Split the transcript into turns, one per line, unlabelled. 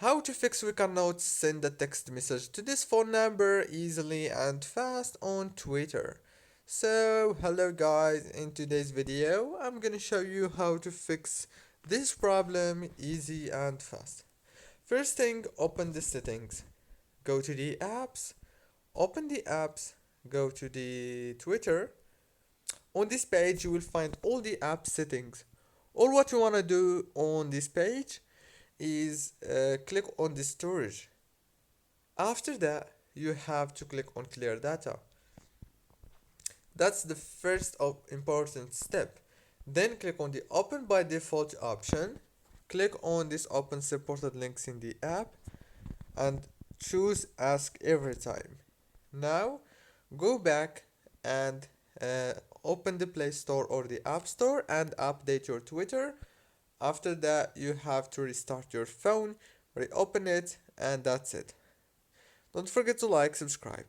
How to fix we cannot send a text message to this phone number easily and fast on Twitter. So, hello guys, in today's video I'm gonna show you how to fix this problem easy and fast. First thing, open the settings, go to the apps, open the apps, go to the Twitter. On this page you will find all the app settings. All what you wanna do on this page is click on the storage. After that, you have to click on clear data. That's the first important step. Then click on the open by default option. Click on this open supported links in the app and choose ask every time. Now go back and uh, open the Play Store or the App Store and update your Twitter. After that, you have to restart your phone, reopen it, and that's it. Don't forget to like, subscribe.